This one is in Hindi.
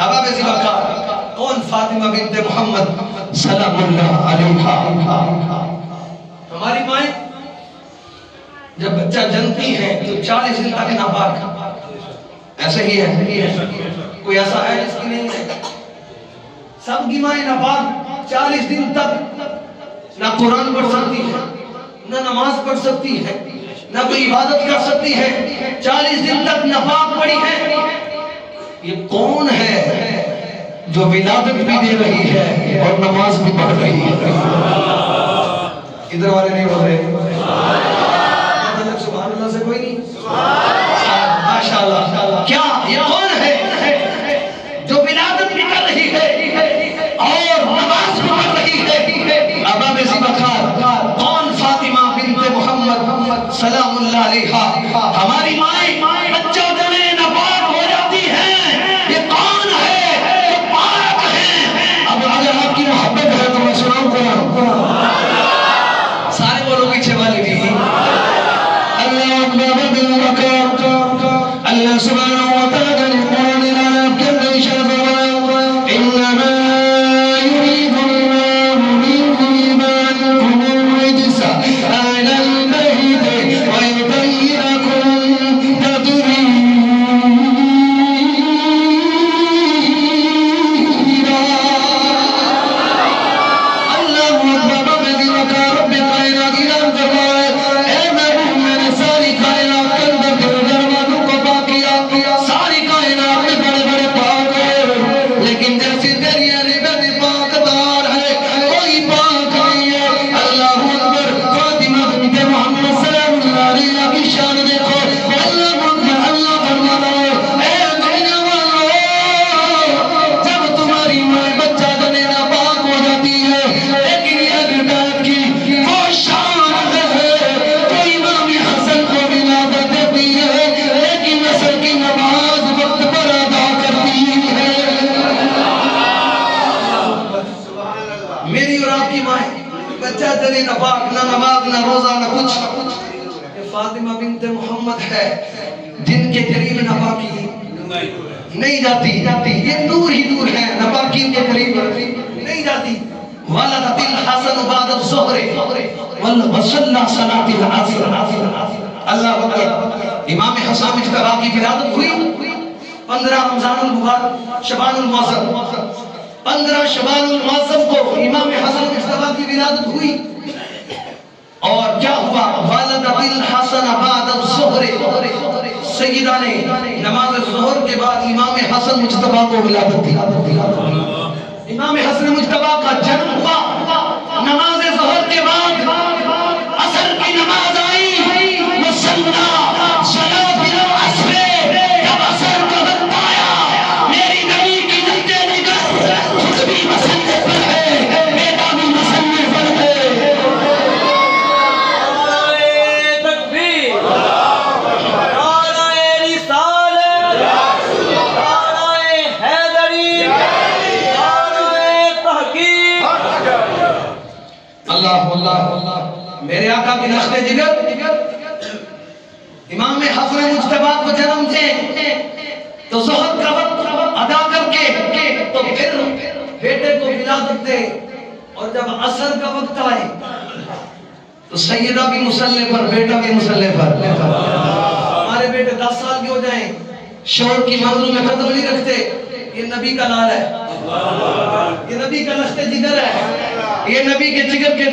अबा बेज़ी वक़ार कौन? फातिमा बिन्ते मोहम्मद सलामुल्लाह अलैहा। हमारी माएँ जब बच्चा जनती है तो 40 दिन तक नापाक, ऐसे ही है, कोई ऐसा है जिसकी नहीं है? सबकी माएँ नापाक 40 दिन तक ना कुरान पढ़ सकती है, ना नमाज पढ़ सकती है, ना कोई इबादत कर सकती है, 40 दिन तक नापाक पड़ी है। ये कौन है जो विलादत भी दे रही है और नमाज भी पढ़ रही है? इधर वाले नहीं बोल रहे सुभान अल्लाह से कोई नहीं? माशाअल्लाह। क्या ये कौन है जो विलादत भी कर रही है और नमाज भी पढ़ रही है? अबा बेज़ी वक़ार कौन? फातिमा बिन्ते मोहम्मद सलामुल्लाह अलैहा। हमारी माएँ बच्चों जने नापाक हो जाती हैं, ये कौन है जो पाक है? अब अगर आपकी मोहब्बत है तो मैं सुनाऊं कुरान? सारे बोलो पीछे वाले भी। अल्लाह अकबर बिल वक़ार। अल्लाह सुब्हानहु व तआला ने कुरान नाम के अंदर इशारा फरमाया, इन्नमा युरीदु अल्लाहु बिकुम ईमानकुम रिजसा अहलल बैत व युतय्यिरकुम तत्हीरा। अल्लाहु अकबर बिल वक़ार। रब्बे कायनात की नाम फरमाए, ए महबूब मैंने सारी कायनात के अंदर तेरे दरवाज़ों को पाक किया। सारी कायनात में बड़े बड़े पाक है, लेकिन जैसी तेरी निबत पाकदार है कोई पाक नहीं है। अल्लाहु अकबर। फातिमा बिन्ते मोहम्मद सल्लल्लाहु अलैहि की शान देखो। अल्लाहु अकबर। अल्लाह फरमाता है, ए दुनिया वालों, जब तुम्हारी माँ बच्चा जने नापाक हो जाती है, लेकिन ये विलादत की वो शान है जो इमाम हसन को विलादत देती है, लेकिन असर की नमाज वक्त पर अदा करती है। मेरी और आपकी माँ बच्चा जने नापाक, ना नमाज ना रोजा ना कुछ। ये फातिमा बिन्ते मोहम्मद है जिनके करीब नापाकी नहीं जाती। ये दूर ही दूर है, नापाकी के करीब नहीं जाती। वलदतिल हसन बाद ज़ुहर वसल्ला सलातिल असर। अल्लाह अकबर। इमाम हसन मुज्तबा की विलादत हुई 15 रमज़ानुल मुबारक शबानुल मुअज़्ज़म। 15 शबानुल मुअज़्ज़म को इमाम हसन मुज्तबा की विलादत हुई। और क्या हुआ? वलदतिल हसन बाद ज़ुहर। सय्यदा ने नमाज ज़ुहर के बाद इमाम हसन मुज्तबा को विलादत दी। इमाम हसन मुज्तबा का जन्म हुआ नमाज ज़ुहर के बाद। असर की नमाज आई, मुसल्ला सलातिल असर। जब असर का वक्त आया, मेरी नबी की नज़र निगाह खुद भी मसल्ले पर है, बेटा भी मसल्ले पर है। मेरे आका की नस्ल जिगर इमाम हसन मुज्तबा को जन्म थे तो ज़ोहर का वक्त अदा करके तो फिर बेटे को विलादत दे। और जब असर का वक्त आए तो सैयदा भी मुसल्ले पर, बेटा भी मुसल्ले पर। हमारे बेटे 10 साल के हो जाएं, शोर की मंजिल में कदम नहीं रखते, ये नबी का लाल है, ये नबी का नस्ल जिगर है, ये नबी के जिगर के